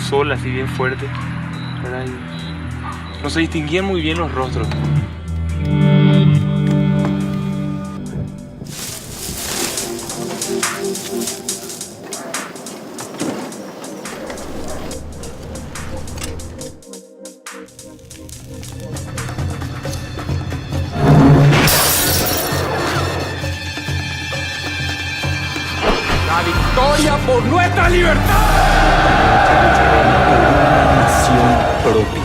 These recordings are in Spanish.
sol así bien fuerte, ¿verdad? Y no se distinguían muy bien los rostros. ¡La victoria por nuestra libertad! Una nación propia.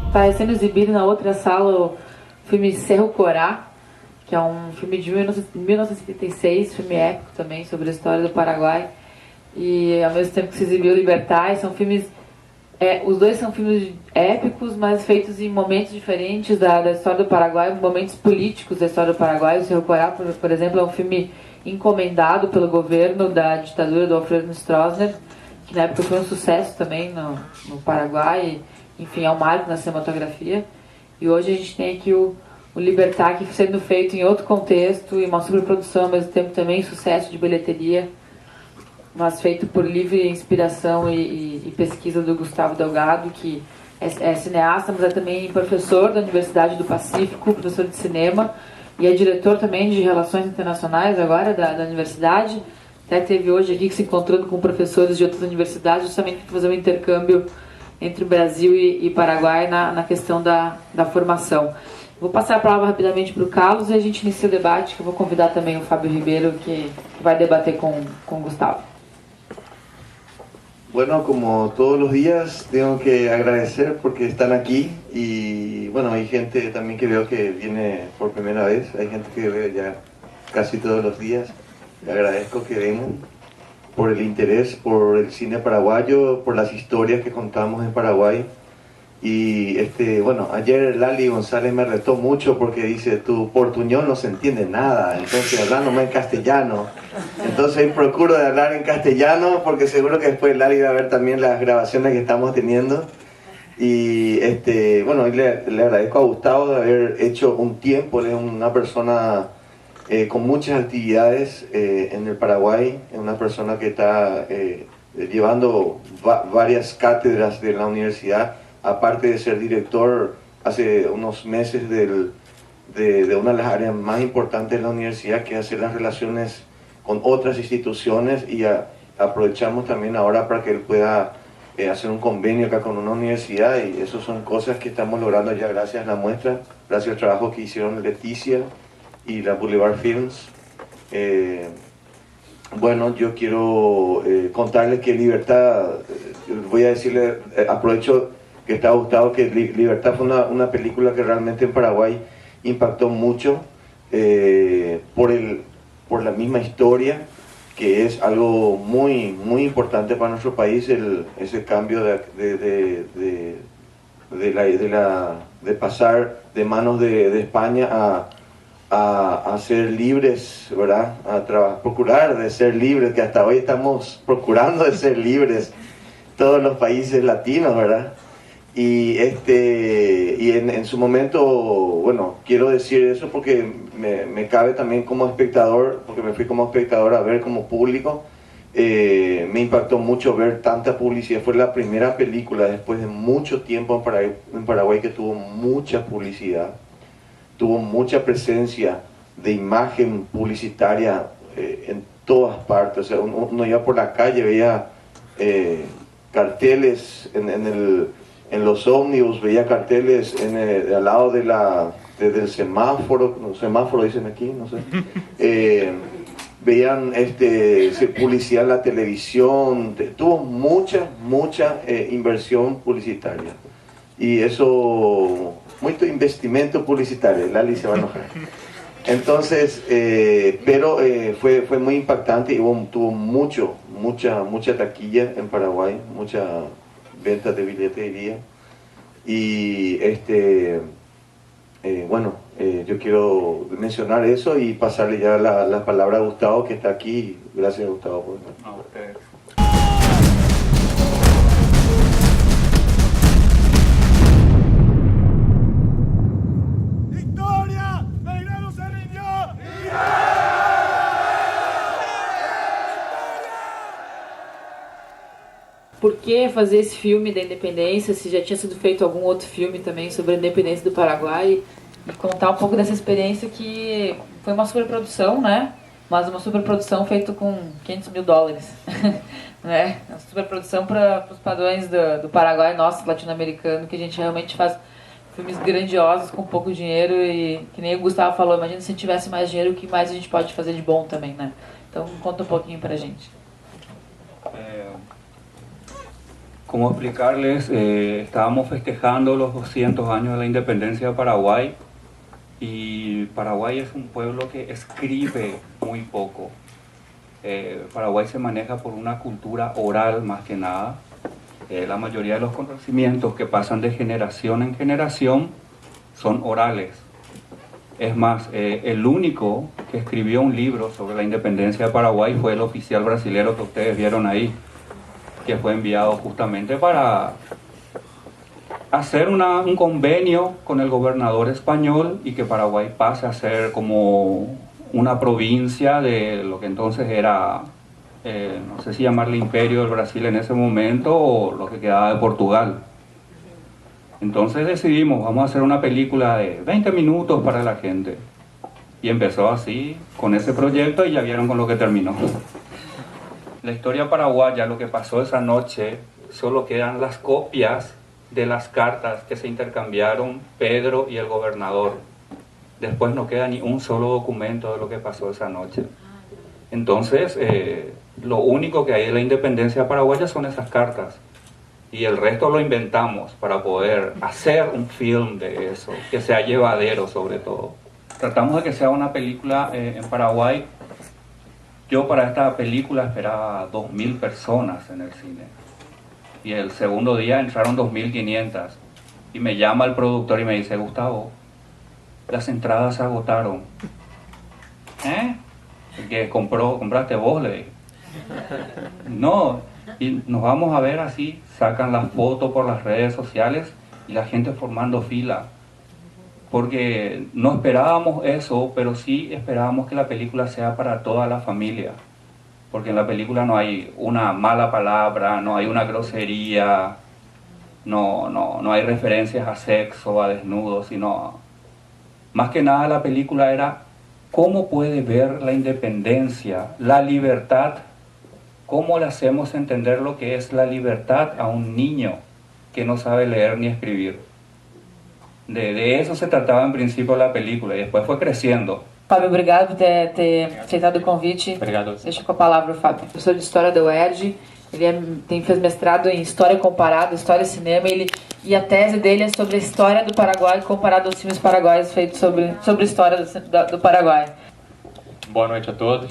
Está sendo exibido na outra sala o filme Cerro Corá, que é um filme de 1976, filme épico também sobre a história do Paraguai. E ao mesmo tempo que se exibiu Libertar, são filmes, os dois são filmes épicos, mas feitos em momentos diferentes da história do Paraguai, momentos políticos da história do Paraguai. O Cerro Corá, por exemplo, é um filme encomendado pelo governo da ditadura do Alfredo Stroessner, que na época foi um sucesso também no Paraguai. Enfim, é um marco na cinematografia. E hoje a gente tem aqui o Libertar, que sendo feito em outro contexto e uma superprodução, ao mesmo tempo também sucesso de bilheteria, mas feito por livre inspiração e pesquisa do Gustavo Delgado, que é cineasta, mas é também professor da Universidade do Pacífico, professor de cinema, e é diretor também de Relações Internacionais agora da universidade. Até teve hoje aqui que se encontrando com professores de outras universidades, justamente para fazer um intercâmbio entre Brasil e Paraguai na questão da formação. Vou passar a palavra rapidamente para o Carlos e a gente inicia o debate, que eu vou convidar também o Fábio Ribeiro, que vai debater com o Gustavo. Bueno, como todos los días, tengo que agradecer porque están aquí y bueno, hay gente también que veo que viene por primera vez, hay gente que veo ya casi todos los días. Le agradezco que vengan por el interés por el cine paraguayo, por las historias que contamos en Paraguay. Y bueno, ayer Lali González me retó mucho porque dice, tu portuñol no se entiende nada, entonces hablándome en castellano. Entonces procuro de hablar en castellano porque seguro que después Lali va a ver también las grabaciones que estamos teniendo. Y bueno, le agradezco a Gustavo de haber hecho un tiempo, él es una persona con muchas actividades en el Paraguay, es una persona que está llevando varias cátedras de la universidad, aparte de ser director hace unos meses de una de las áreas más importantes de la universidad, que es hacer las relaciones con otras instituciones, y aprovechamos también ahora para que él pueda hacer un convenio acá con una universidad, y eso son cosas que estamos logrando ya gracias a la muestra, gracias al trabajo que hicieron Leticia y la Boulevard Films. Bueno, yo quiero contarles que Libertad, voy a decirle, aprovecho que está Gustavo, que Libertad fue una película que realmente en Paraguay impactó mucho por la misma historia, que es algo muy, muy importante para nuestro país, ese cambio de pasar de manos de España a ser libres, ¿verdad? Procurar de ser libres, que hasta hoy estamos procurando de ser libres, todos los países latinos, ¿verdad? Y en su momento, bueno, quiero decir eso porque me cabe también como espectador, porque me fui como espectador a ver como público. Me impactó mucho ver tanta publicidad. Fue la primera película después de mucho tiempo en Paraguay que tuvo mucha publicidad, tuvo mucha presencia de imagen publicitaria en todas partes. O sea, uno iba por la calle, veía carteles en los ómnibus, veía carteles al lado del semáforo, semáforo dicen aquí, no sé. Veían publicidad en la televisión, tuvo mucha inversión publicitaria. Y eso, mucho investimento publicitario, Lali se va a enojar. Entonces, pero fue muy impactante y tuvo mucha taquilla en Paraguay, mucha venta de billetería. Y bueno, yo quiero mencionar eso y pasarle ya la palabra a Gustavo, que está aquí. Gracias, Gustavo, por estar. por que fazer esse filme da independência, se já tinha sido feito algum outro filme também sobre a independência do Paraguai, e contar um pouco dessa experiência que foi uma superprodução, né? Mas uma superprodução feita com $500 mil, né? Uma superprodução para os padrões do Paraguai, nosso, latino-americano, que a gente realmente faz filmes grandiosos com pouco dinheiro e, que nem o Gustavo falou, imagina se tivesse mais dinheiro, o que mais a gente pode fazer de bom também, né? Então, conta um pouquinho pra gente. ¿Cómo explicarles? Estábamos festejando los 200 años de la independencia de Paraguay y Paraguay es un pueblo que escribe muy poco. Paraguay se maneja por una cultura oral más que nada. La mayoría de los conocimientos que pasan de generación en generación son orales. Es más, el único que escribió un libro sobre la independencia de Paraguay fue el oficial brasilero que ustedes vieron ahí, que fue enviado justamente para hacer un convenio con el gobernador español y que Paraguay pase a ser como una provincia de lo que entonces era, no sé si llamarle imperio del Brasil en ese momento o lo que quedaba de Portugal. Entonces decidimos, vamos a hacer una película de 20 minutos para la gente. Y empezó así, con ese proyecto, y ya vieron con lo que terminó. La historia paraguaya, lo que pasó esa noche, solo quedan las copias de las cartas que se intercambiaron Pedro y el gobernador. Después no queda ni un solo documento de lo que pasó esa noche. Entonces, lo único que hay de la independencia paraguaya son esas cartas. Y el resto lo inventamos para poder hacer un film de eso, que sea llevadero sobre todo. Tratamos de que sea una película en Paraguay. Yo para esta película esperaba 2.000 personas en el cine. Y el segundo día entraron 2.500. Y me llama el productor y me dice, Gustavo, las entradas se agotaron. El que compraste vos, le dije. No, y nos vamos a ver así, sacan las fotos por las redes sociales y la gente formando fila. Porque no esperábamos eso, pero sí esperábamos que la película sea para toda la familia. Porque en la película no hay una mala palabra, no hay una grosería, no hay referencias a sexo, a desnudos, sino más que nada la película era cómo puede ver la independencia, la libertad, cómo le hacemos entender lo que es la libertad a un niño que no sabe leer ni escribir. De eso se trataba en principio la película y después fue creciendo. Fábio, obrigado por ter aceitado o convite. Obrigado. Deixa com a palavra o Fábio. Professor de História da UERJ, ele fez mestrado em História Comparada, História e Cinema, e a tese dele é sobre a história do Paraguai comparado aos filmes paraguaios feitos sobre a história do Paraguai. Boa noite a todos,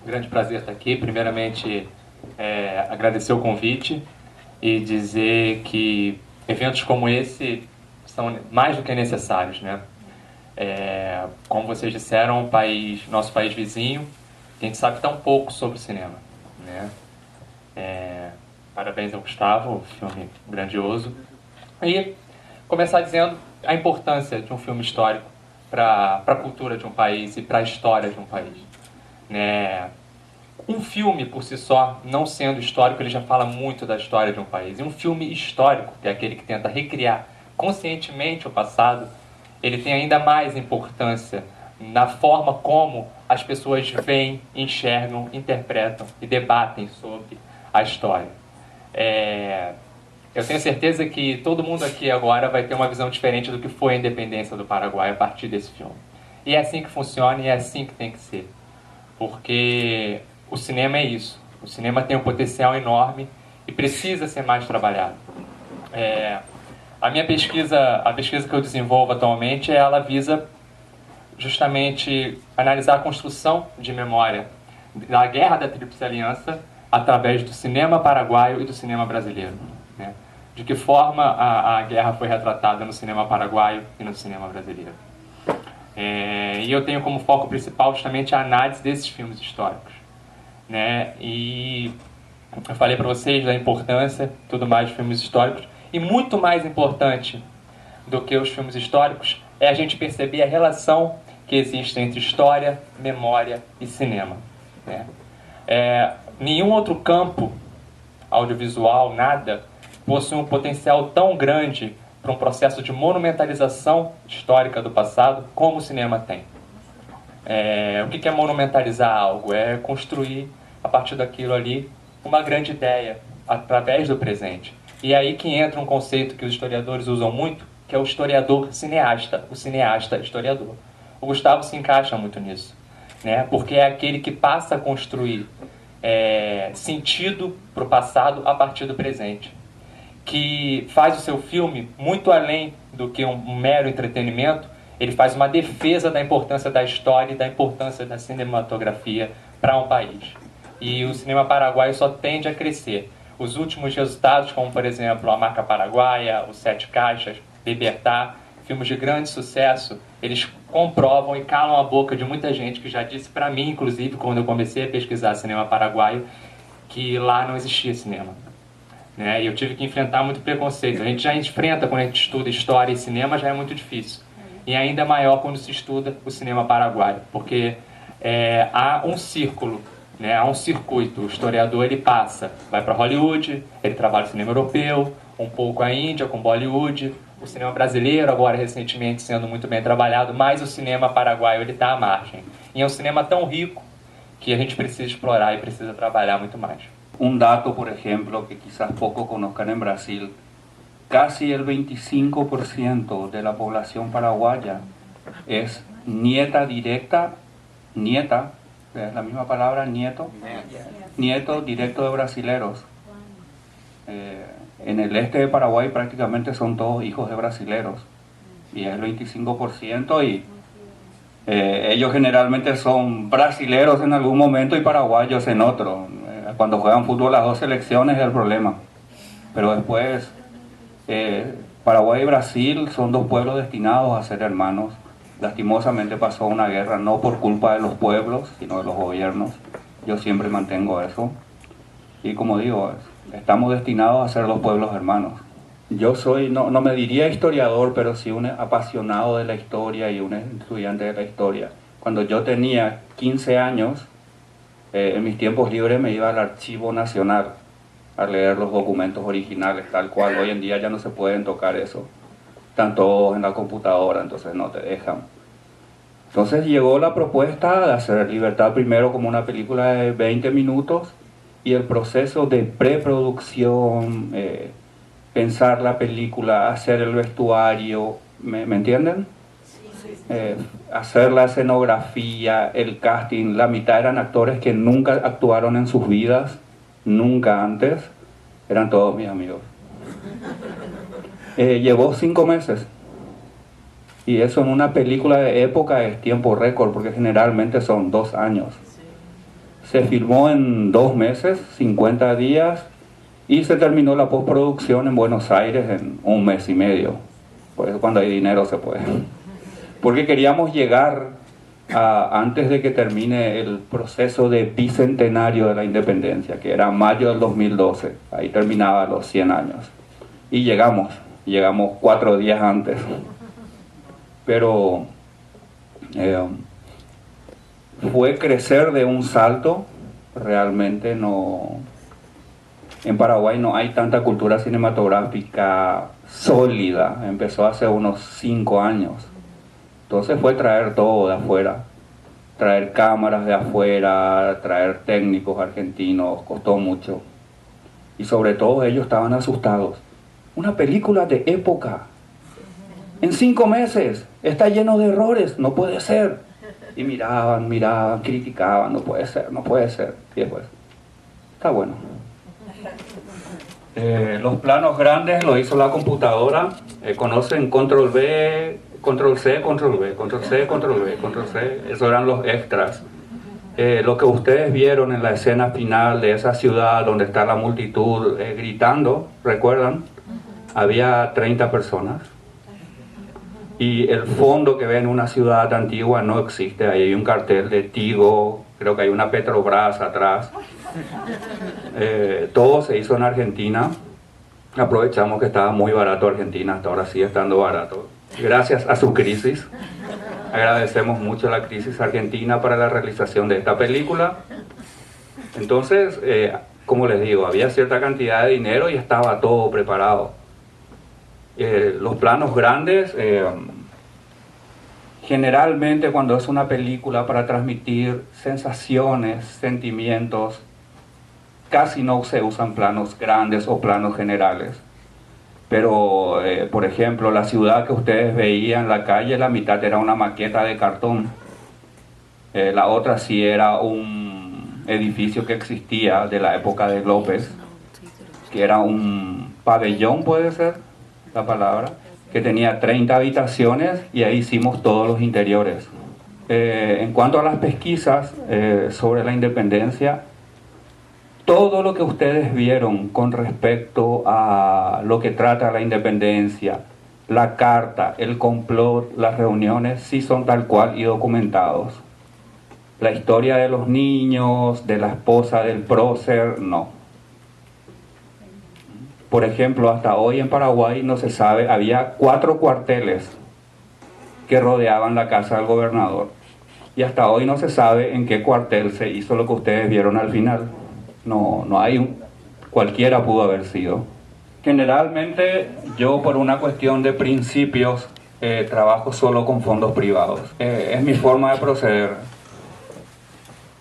um grande prazer estar aqui. Primeiramente, agradecer o convite e dizer que eventos como esse são mais do que necessários, né? Como vocês disseram, nosso país vizinho, a gente sabe tão pouco sobre o cinema, né? Parabéns ao Gustavo, filme grandioso. E começar dizendo a importância de um filme histórico para a cultura de um país e para a história de um país, né? Um filme por si só, não sendo histórico, ele já fala muito da história de um país. E um filme histórico, que é aquele que tenta recriar conscientemente o passado, ele tem ainda mais importância na forma como as pessoas veem, enxergam, interpretam e debatem sobre a história. Eu tenho certeza que todo mundo aqui agora vai ter uma visão diferente do que foi a independência do Paraguai a partir desse filme. E é assim que funciona e é assim que tem que ser. Porque o cinema é isso. O cinema tem um potencial enorme e precisa ser mais trabalhado. A minha pesquisa, a pesquisa que eu desenvolvo atualmente, ela visa justamente analisar a construção de memória da Guerra da Tríplice Aliança através do cinema paraguaio e do cinema brasileiro, né? De que forma a guerra foi retratada no cinema paraguaio e no cinema brasileiro. E eu tenho como foco principal justamente a análise desses filmes históricos, né? E eu falei para vocês da importância, tudo mais, de filmes históricos. E muito mais importante do que os filmes históricos é a gente perceber a relação que existe entre história, memória e cinema, né? Nenhum outro campo audiovisual, nada, possui um potencial tão grande para um processo de monumentalização histórica do passado como o cinema tem. O que é monumentalizar algo? É construir, a partir daquilo ali, uma grande ideia através do presente. E é aí que entra um conceito que os historiadores usam muito, que é o historiador cineasta, o cineasta historiador. O Gustavo se encaixa muito nisso, né? Porque é aquele que passa a construir sentido para o passado a partir do presente, que faz o seu filme muito além do que um mero entretenimento. Ele faz uma defesa da importância da história e da importância da cinematografia para um país. E o cinema paraguaio só tende a crescer. Os últimos resultados, como por exemplo A Marca Paraguaia, Os Sete Caixas, Libertar, filmes de grande sucesso, eles comprovam e calam a boca de muita gente que já disse para mim, inclusive, quando eu comecei a pesquisar cinema paraguaio, que lá não existia cinema. E eu tive que enfrentar muito preconceito. A gente já enfrenta quando a gente estuda história e cinema, já é muito difícil. E ainda maior quando se estuda o cinema paraguaio, porque há um círculo, há um circuito. O historiador ele passa, vai para Hollywood, ele trabalha no cinema europeu, um pouco a Índia com Bollywood, o cinema brasileiro agora recentemente sendo muito bem trabalhado, mas o cinema paraguaio ele está à margem. E é um cinema tão rico que a gente precisa explorar e precisa trabalhar muito mais. Un dato, por ejemplo, que quizás poco conozcan en Brasil: casi el 25% de la población paraguaya es nieta directa, nieta, es la misma palabra, nieto, nieto directo de brasileros. En el este de Paraguay prácticamente son todos hijos de brasileros, y es el 25%, y ellos generalmente son brasileros en algún momento y paraguayos en otro. Cuando juegan fútbol las dos selecciones es el problema, pero después Paraguay y Brasil son dos pueblos destinados a ser hermanos. Lastimosamente pasó una guerra, no por culpa de los pueblos, sino de los gobiernos. Yo siempre mantengo eso. Y como digo, estamos destinados a ser dos pueblos hermanos. Yo soy, no me diría historiador, pero sí un apasionado de la historia y un estudiante de la historia. Cuando yo tenía 15 años, en mis tiempos libres me iba al Archivo Nacional a leer los documentos originales, tal cual. Hoy en día ya no se pueden tocar eso. Están todos en la computadora, entonces no te dejan. Entonces llegó la propuesta de hacer Libertad primero como una película de 20 minutos, y el proceso de preproducción, pensar la película, hacer el vestuario, ¿me entienden? Hacer la escenografía, el casting. La mitad eran actores que nunca actuaron en sus vidas, nunca antes, eran todos mis amigos. Llevó 5 meses, y eso en una película de época es tiempo récord, porque generalmente son 2 años. Se filmó en 2 meses, 50 días, y se terminó la postproducción en Buenos Aires en 1 mes y medio. Por eso cuando hay dinero se puede. Porque queríamos llegar antes de que termine el proceso de bicentenario de la independencia, que era mayo del 2012, ahí terminaba los 100 años. Y llegamos 4 días antes. Pero fue crecer de un salto, realmente no. En Paraguay no hay tanta cultura cinematográfica sólida, empezó hace unos 5 años. Entonces fue traer todo de afuera, traer cámaras de afuera, traer técnicos argentinos, costó mucho. Y sobre todo ellos estaban asustados. Una película de época, en 5 meses, está lleno de errores, no puede ser. Y miraban, criticaban, no puede ser. Y después, está bueno. Los planos grandes lo hizo la computadora. Conocen Control V, Control C, Control V, Control C, Control V, Control C. Esos eran los extras. Lo que ustedes vieron en la escena final de esa ciudad donde está la multitud gritando, ¿recuerdan? Había 30 personas. Y el fondo que ven en una ciudad antigua no existe. Ahí hay un cartel de Tigo, creo que hay una Petrobras atrás. Todo se hizo en Argentina. Aprovechamos que estaba muy barato Argentina, hasta ahora sigue estando barato. Gracias a su crisis. Agradecemos mucho la crisis argentina para la realización de esta película. Entonces, como les digo, había cierta cantidad de dinero y estaba todo preparado. Los planos grandes, generalmente cuando es una película para transmitir sensaciones, sentimientos, casi no se usan planos grandes o planos generales. Pero, por ejemplo, la ciudad que ustedes veían en la calle, la mitad era una maqueta de cartón. La otra sí era un edificio que existía de la época de López, que era un pabellón, puede ser la palabra, que tenía 30 habitaciones y ahí hicimos todos los interiores. En cuanto a las pesquisas sobre la independencia, todo lo que ustedes vieron con respecto a lo que trata la independencia, la carta, el complot, las reuniones, sí son tal cual y documentados. La historia de los niños, de la esposa del prócer, no. Por ejemplo, hasta hoy en Paraguay no se sabe, había 4 cuarteles que rodeaban la casa del gobernador. Y hasta hoy no se sabe en qué cuartel se hizo lo que ustedes vieron al final. No hay cualquiera pudo haber sido. Generalmente yo, por una cuestión de principios, trabajo solo con fondos privados. Es mi forma de proceder,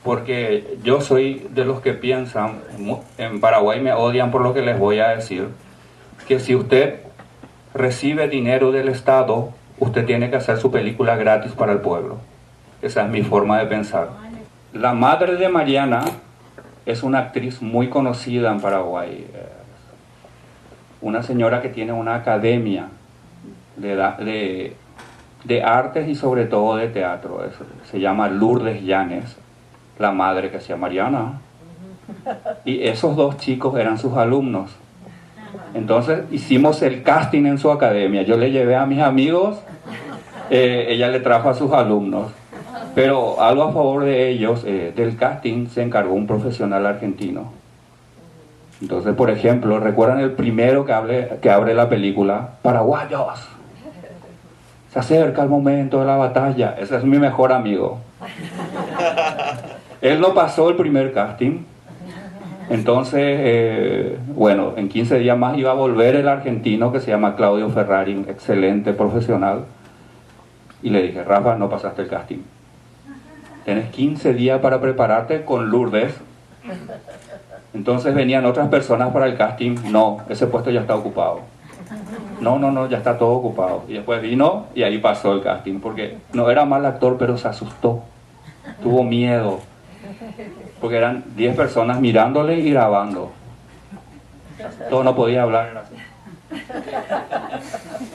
porque yo soy de los que piensan, en Paraguay me odian por lo que les voy a decir, que si usted recibe dinero del Estado, usted tiene que hacer su película gratis para el pueblo. Esa es mi forma de pensar. La madre de Mariana es una actriz muy conocida en Paraguay, una señora que tiene una academia de artes y sobre todo de teatro. Se llama Lourdes Llanes, la madre que hacía Mariana. Y esos 2 chicos eran sus alumnos. Entonces hicimos el casting en su academia. Yo le llevé a mis amigos, ella le trajo a sus alumnos. Pero algo a favor de ellos, del casting se encargó un profesional argentino. Entonces, por ejemplo, ¿recuerdan el primero que abre la película? Paraguayos, se acerca el momento de la batalla. Ese es mi mejor amigo. Él no pasó el primer casting. Entonces, bueno, en 15 días más iba a volver el argentino que se llama Claudio Ferrari, un excelente profesional. Y le dije, Rafa, no pasaste el casting. Tenés 15 días para prepararte con Lourdes. Entonces venían otras personas para el casting. No, ese puesto ya está ocupado. No, ya está todo ocupado. Y después vino y ahí pasó el casting. Porque no era mal actor, pero se asustó. Tuvo miedo. Porque eran 10 personas mirándole y grabando. Todo no podía hablar. Era así.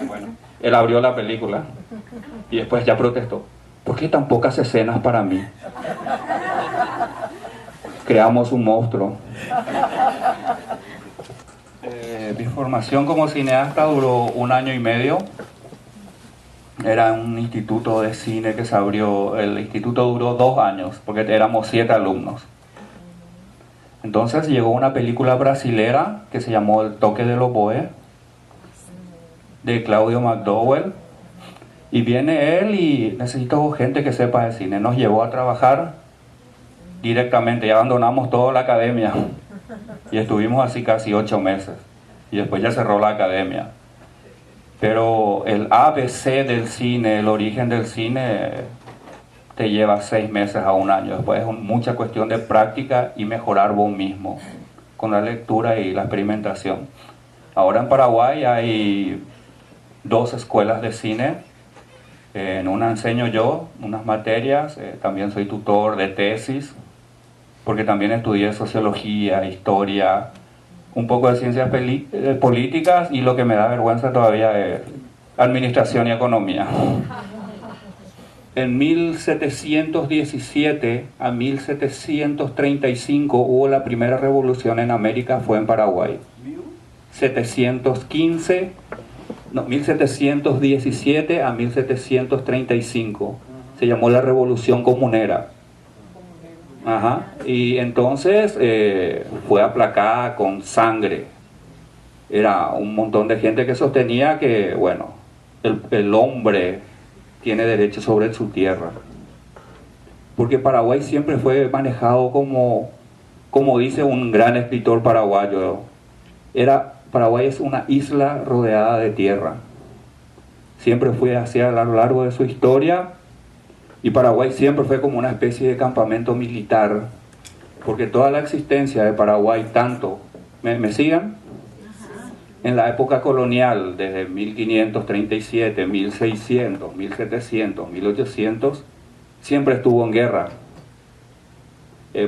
Bueno, él abrió la película y después ya protestó. ¿Por qué tan pocas escenas para mí? Creamos un monstruo. Mi formación como cineasta duró 1 año y medio. Era un instituto de cine que se abrió. El instituto duró 2 años porque éramos 7 alumnos. Entonces llegó una película brasilera que se llamó El toque del oboe, de Claudio McDowell. Y viene él y necesito gente que sepa de cine. Nos llevó a trabajar directamente y abandonamos toda la academia. Y estuvimos así casi 8 meses. Y después ya cerró la academia. Pero el ABC del cine, el origen del cine, te lleva 6 meses a 1 año. Después es mucha cuestión de práctica y mejorar vos mismo con la lectura y la experimentación. Ahora en Paraguay hay 2 escuelas de cine. En una enseño yo unas materias, también soy tutor de tesis, porque también estudié sociología, historia, un poco de ciencias políticas y lo que me da vergüenza todavía es administración y economía. En 1717 a 1735 hubo la primera revolución en América, fue en Paraguay. 1717 a 1735 se llamó la Revolución Comunera. Ajá. Y entonces fue aplacada con sangre. Era un montón de gente que sostenía que, bueno, el hombre tiene derecho sobre su tierra. Porque Paraguay siempre fue manejado como como dice un gran escritor paraguayo, Paraguay es una isla rodeada de tierra. Siempre fue así a lo largo de su historia, y Paraguay siempre fue como una especie de campamento militar, porque toda la existencia de Paraguay, tanto, ¿me sigan? En la época colonial, desde 1537, 1600, 1700, 1800, siempre estuvo en guerra.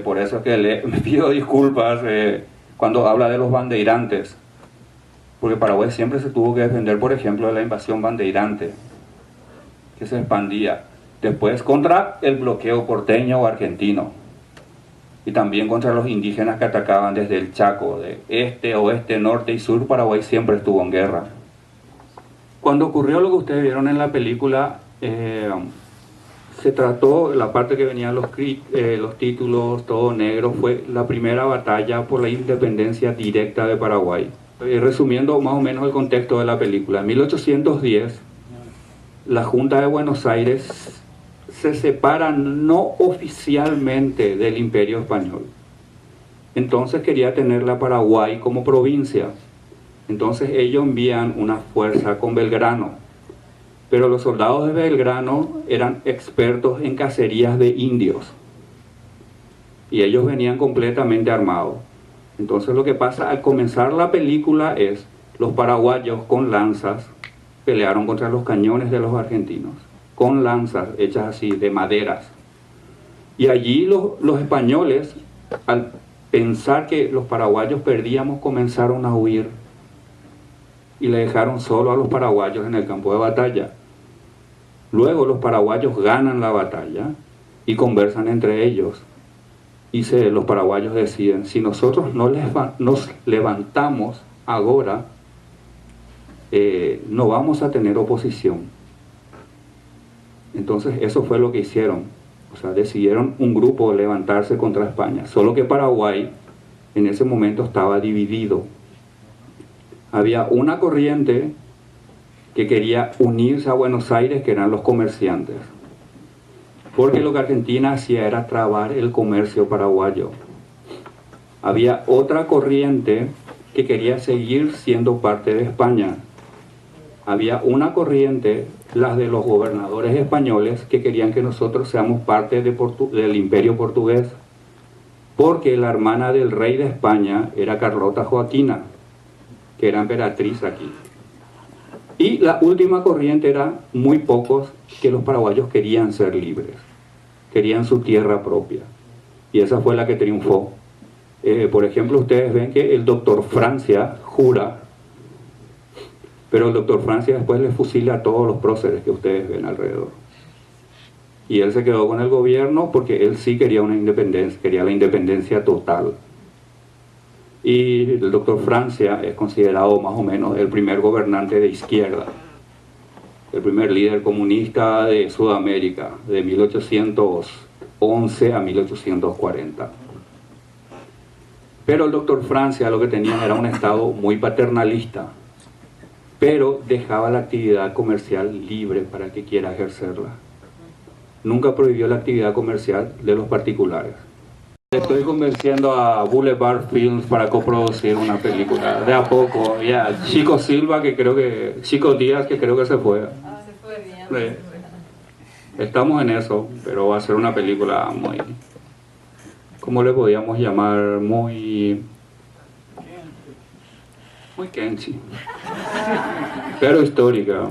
Por eso es que me pido disculpas cuando habla de los bandeirantes, porque Paraguay siempre se tuvo que defender, por ejemplo, de la invasión bandeirante, que se expandía después contra el bloqueo porteño o argentino, y también contra los indígenas que atacaban desde el Chaco, de este, oeste, norte y sur. Paraguay siempre estuvo en guerra. Cuando ocurrió lo que ustedes vieron en la película, se trató, la parte que venían los títulos, todo negro, fue la primera batalla por la independencia directa de Paraguay. Resumiendo más o menos el contexto de la película, en 1810, la Junta de Buenos Aires se separa no oficialmente del Imperio Español. Entonces quería tener la Paraguay como provincia. Entonces ellos envían una fuerza con Belgrano. Pero los soldados de Belgrano eran expertos en cacerías de indios. Y ellos venían completamente armados. Entonces lo que pasa al comenzar la película es, los paraguayos con lanzas pelearon contra los cañones de los argentinos, con lanzas hechas así, de maderas. Y allí los españoles, al pensar que los paraguayos perdíamos, comenzaron a huir. Y le dejaron solo a los paraguayos en el campo de batalla. Luego los paraguayos ganan la batalla y conversan entre ellos. Y los paraguayos deciden, si nosotros no nos levantamos ahora, no vamos a tener oposición. Entonces eso fue lo que hicieron. O sea, decidieron un grupo levantarse contra España. Solo que Paraguay en ese momento estaba dividido. Había una corriente que quería unirse a Buenos Aires, que eran los comerciantes. Porque lo que Argentina hacía era trabar el comercio paraguayo. Había otra corriente que quería seguir siendo parte de España. Había una corriente, las de los gobernadores españoles, que querían que nosotros seamos parte del Imperio Portugués, porque la hermana del rey de España era Carlota Joaquina, que era emperatriz aquí. Y la última corriente era muy pocos, que los paraguayos querían ser libres, querían su tierra propia, y esa fue la que triunfó. Por ejemplo, ustedes ven que el doctor Francia jura, pero el doctor Francia después le fusila a todos los próceres que ustedes ven alrededor. Y él se quedó con el gobierno porque él sí quería una independencia, quería la independencia total. Y el doctor Francia es considerado más o menos el primer gobernante de izquierda, el primer líder comunista de Sudamérica, de 1811 a 1840. Pero el doctor Francia lo que tenía era un estado muy paternalista, pero dejaba la actividad comercial libre para el que quiera ejercerla. Nunca prohibió la actividad comercial de los particulares. Estoy convenciendo a Boulevard Films para coproducir una película, de a poco, ya. Chico Silva, Chico Díaz, que creo que se fue. Se fue bien. Estamos en eso, pero va a ser una película muy, ¿cómo le podíamos llamar? Muy Kenchi, pero histórica,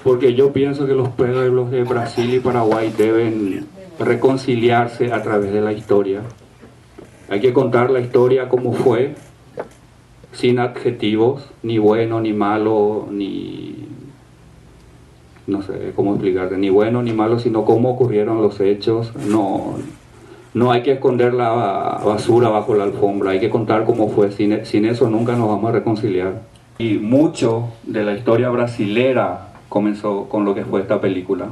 porque yo pienso que los pueblos de Brasil y Paraguay deben reconciliarse a través de la historia. Hay que contar la historia como fue, sin adjetivos, ni bueno, ni malo, ni... no sé cómo explicarte, ni bueno ni malo, sino cómo ocurrieron los hechos. No hay que esconder la basura bajo la alfombra, hay que contar cómo fue. Sin eso nunca nos vamos a reconciliar. Y mucho de la historia brasilera comenzó con lo que fue esta película.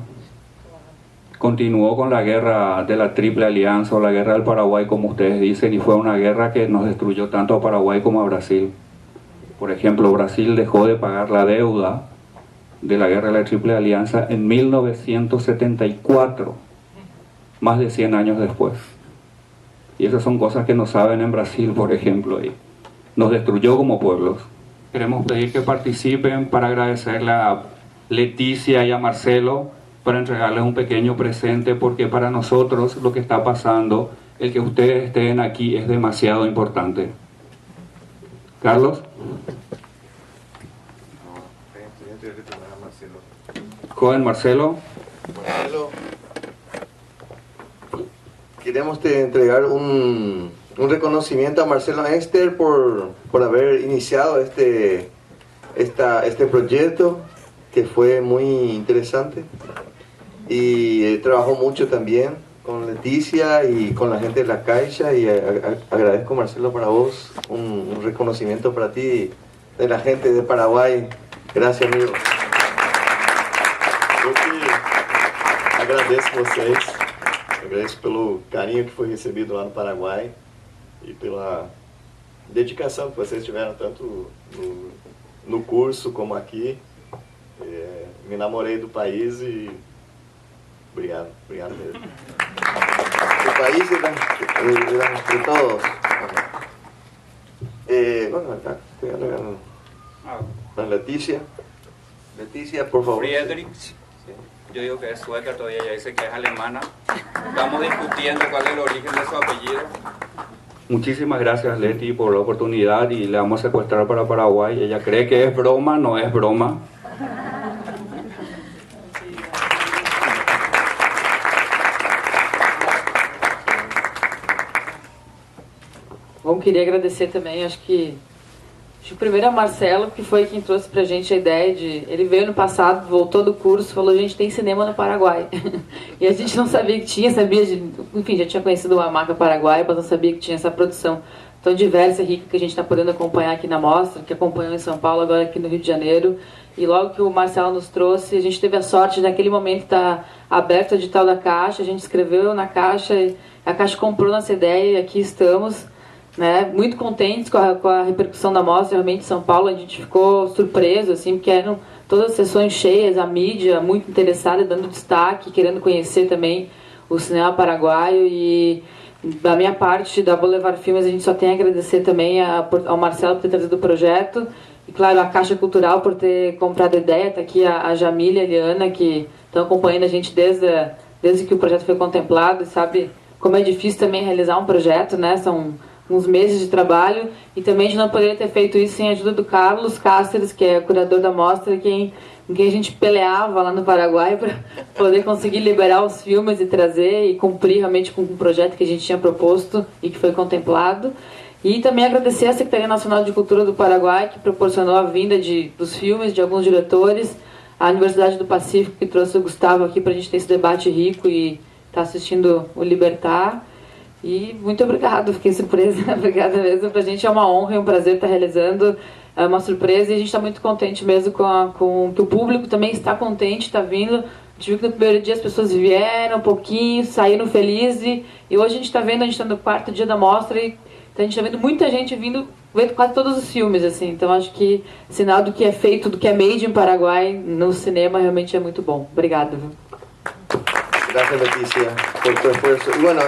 Continuó con la guerra de la Triple Alianza o la guerra del Paraguay, como ustedes dicen, y fue una guerra que nos destruyó tanto a Paraguay como a Brasil. Por ejemplo, Brasil dejó de pagar la deuda de la guerra de la Triple Alianza en 1974, más de 100 años después. Y esas son cosas que no saben en Brasil, por ejemplo, y nos destruyó como pueblos. Queremos pedir que participen para agradecerle a Leticia y a Marcelo, para entregarles un pequeño presente, porque para nosotros lo que está pasando, el que ustedes estén aquí es demasiado importante. Carlos. Joven Marcelo. Marcelo, queremos entregar un reconocimiento a Marcelo Engster por haber iniciado este proyecto, que fue muy interesante, y trabajó mucho también con Leticia y con la gente de la Caixa, y agradezco, Marcelo, para vos un reconocimiento para ti de la gente de Paraguay. Gracias, amigo. Eu que agradeço vocês, agradeço pelo carinho que foi recebido lá no Paraguai e pela dedicação que vocês tiveram tanto no curso como aqui. Me namorei do país e obrigado mesmo. El país de todos. Bueno, acá estoy hablando. Leticia. Leticia, por favor. Friedrich. Yo digo que es sueca, todavía ella dice que es alemana. Estamos discutiendo cuál es el origen de su apellido. Muchísimas gracias, Leti, por la oportunidad, y le vamos a secuestrar para Paraguay. Ella cree que es broma, no es broma. Bom, queria agradecer também, acho que primeiro a Marcelo, que foi quem trouxe pra gente a ideia de... Ele veio no passado, voltou do curso, falou, gente, tem cinema no Paraguai. E a gente não sabia que tinha, enfim, já tinha conhecido a marca Paraguai, mas não sabia que tinha essa produção tão diversa e rica que a gente está podendo acompanhar aqui na mostra, que acompanhou em São Paulo, agora aqui no Rio de Janeiro. E logo que o Marcelo nos trouxe, a gente teve a sorte de, naquele momento, estar aberto o edital da Caixa, a gente escreveu na Caixa, e a Caixa comprou nossa ideia e aqui estamos. Né, muito contentes com a repercussão da mostra. Realmente, em São Paulo, a gente ficou surpreso, assim, porque eram todas as sessões cheias, a mídia muito interessada, dando destaque, querendo conhecer também o cinema paraguaio. E da minha parte, da Boulevard Filmes, a gente só tem a agradecer também ao Marcelo por ter trazido o projeto, e claro, a Caixa Cultural por ter comprado a ideia. Está aqui a Jamília e a Eliana, que estão acompanhando a gente desde que o projeto foi contemplado, e sabe como é difícil também realizar um projeto, né? São uns meses de trabalho, e também de não poder ter feito isso sem a ajuda do Carlos Cáceres, que é o curador da mostra, com quem a gente peleava lá no Paraguai para poder conseguir liberar os filmes e trazer e cumprir realmente com o projeto que a gente tinha proposto e que foi contemplado. E também agradecer à Secretaria Nacional de Cultura do Paraguai, que proporcionou a vinda dos filmes, de alguns diretores, a Universidade do Pacífico, que trouxe o Gustavo aqui para a gente ter esse debate rico e estar assistindo o Libertar. E muito obrigado, fiquei surpresa, obrigada mesmo, pra gente é uma honra e um prazer estar realizando, é uma surpresa, e a gente está muito contente mesmo com que o público também está contente, está vindo. A gente viu que no primeiro dia as pessoas vieram um pouquinho, saíram felizes, e hoje a gente está vendo, a gente está no 4º dia da mostra, e a gente está vendo muita gente vindo ver quase todos os filmes, assim. Então acho que sinal do que é feito, do que é made em Paraguai no cinema, realmente é muito bom. Obrigada, viu? Gracias, Leticia, por tu esfuerzo. Y bueno,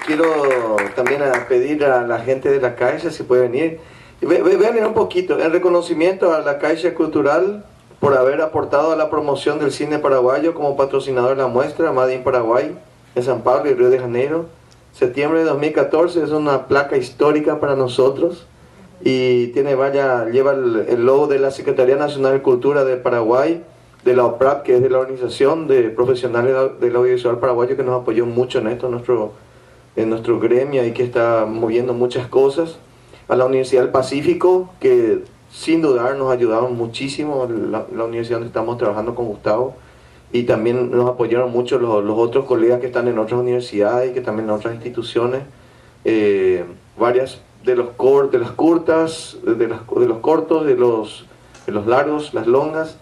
quiero también pedir a la gente de la Caixa si puede venir. Vean un poquito, en reconocimiento a la Caixa Cultural por haber aportado a la promoción del cine paraguayo como patrocinador de la muestra Made in Paraguay en San Pablo y Río de Janeiro. Septiembre de 2014 es una placa histórica para nosotros, y lleva el logo de la Secretaría Nacional de Cultura de Paraguay, de la OPRAP, que es de la Organización de Profesionales del Audiovisual Paraguayo, que nos apoyó mucho en esto, en nuestro gremio, y que está moviendo muchas cosas. A la Universidad del Pacífico, que sin dudar nos ayudaron muchísimo, la universidad donde estamos trabajando con Gustavo, y también nos apoyaron mucho los otros colegas que están en otras universidades y que también en otras instituciones. Varias de las cortas, de los cortos, de los largos, las longas,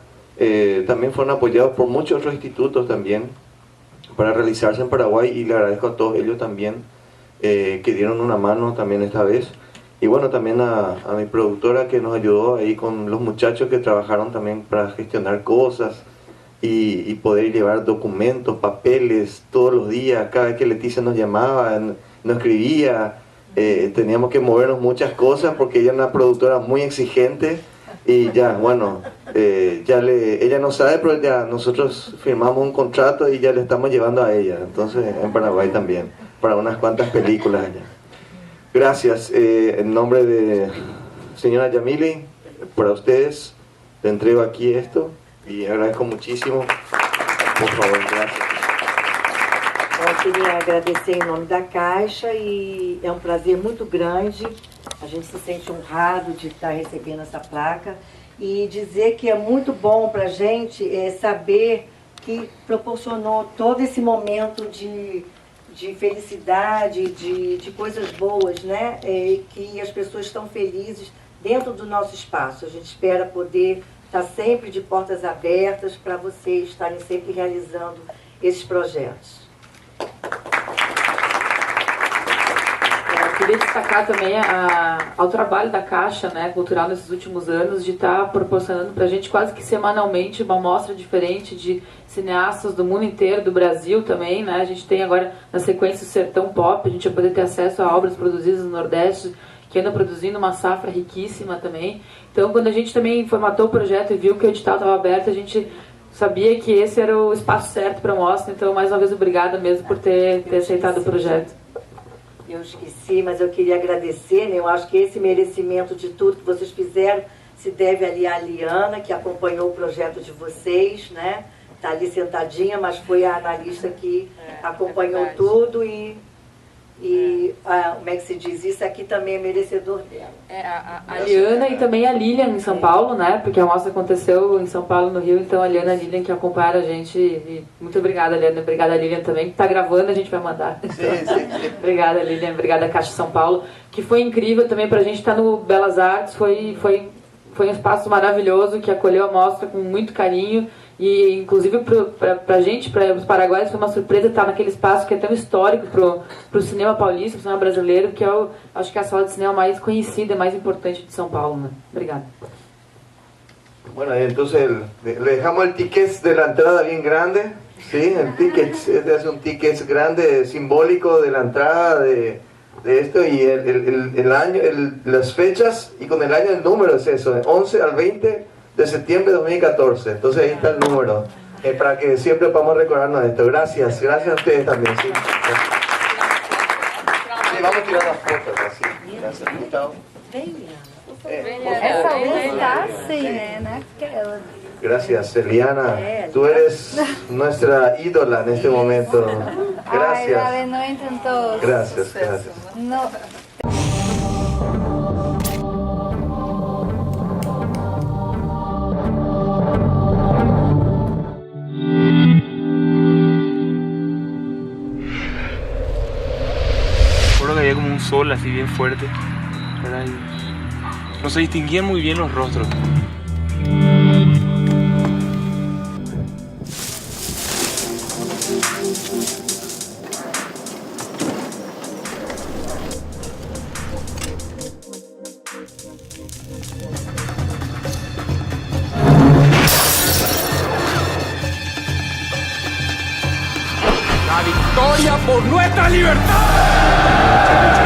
también fueron apoyados por muchos otros institutos también para realizarse en Paraguay, y le agradezco a todos ellos también que dieron una mano también esta vez. Y bueno, también a mi productora, que nos ayudó ahí con los muchachos que trabajaron también para gestionar cosas y poder llevar documentos, papeles todos los días. Cada vez que Leticia nos llamaba, no escribía, teníamos que movernos muchas cosas porque ella es una productora muy exigente y ya, bueno, ella no sabe, pero ya nosotros firmamos un contrato y ya le estamos llevando a ella, entonces en Paraguay también, para unas cuantas películas allá. Gracias, en nombre de señora Yamile, para ustedes le entrego aquí esto e agradezco muchíssimo. Por favor, graças. Eu queria agradecer em nome da Caixa e é um prazer muito grande. A gente se sente honrado de estar recebendo essa placa e dizer que é muito bom para a gente saber que proporcionou todo esse momento de felicidade, de coisas boas, né? Que as pessoas estão felizes dentro do nosso espaço. A gente espera poder estar sempre de portas abertas para vocês estarem sempre realizando esses projetos. Eu queria destacar também ao trabalho da Caixa, né, Cultural nesses últimos anos, de estar proporcionando para a gente quase que semanalmente uma mostra diferente de cineastas do mundo inteiro, do Brasil também, né? A gente tem agora na sequência o Sertão Pop, a gente vai poder ter acesso a obras produzidas no Nordeste, que anda produzindo uma safra riquíssima também. Então, quando a gente também formatou o projeto e viu que o edital estava aberto, a gente sabia que esse era o espaço certo para a mostra. Então, mais uma vez, obrigada mesmo por ter aceitado o projeto. Eu esqueci, mas eu queria agradecer, né? Eu acho que esse merecimento de tudo que vocês fizeram se deve ali à Liana, que acompanhou o projeto de vocês, né? Está ali sentadinha, mas foi a analista que acompanhou tudo e como é que se diz? Isso aqui também é merecedor dela. A Liana e também a Lilian em São Paulo, né? Porque a mostra aconteceu em São Paulo, no Rio, então a Liana e a Lilian que acompanharam a gente. E muito obrigada, Liana. Obrigada, Lilian, também, que está gravando, a gente vai mandar. Sim. Obrigada, Lilian. Obrigada, Caixa São Paulo. Que foi incrível também para a gente estar no Belas Artes. Foi um espaço maravilhoso que acolheu a mostra com muito carinho. E, inclusive, para a gente, para os paraguaios, foi uma surpresa estar naquele espaço que é tão histórico para o cinema paulista, para o cinema brasileiro, que acho que é a sala de cinema mais conhecida e mais importante de São Paulo, né? Obrigada. Bueno, entonces le dejamos el ticket de la entrada bien grande, ¿sí? El ticket, este es un ticket grande, simbólico de la entrada de esto y el año, las fechas y con el año el número es eso, de 11 al 20 de septiembre de 2014. Entonces ahí está el número, para que siempre podamos recordarnos de esto. Gracias a ustedes también. ¿Sí? Sí, vamos a tirar las fotos así. Gracias, Gustavo. Essa luz está assim, né? Naquela. Gracias, Eliana. Tú eres nuestra ídola en este momento. Gracias. Ai, no intentó. Gracias. No. Recuerdo que había como un sol así bien fuerte, ¿verdad? Y no se distinguían muy bien los rostros. ¡La victoria por nuestra libertad!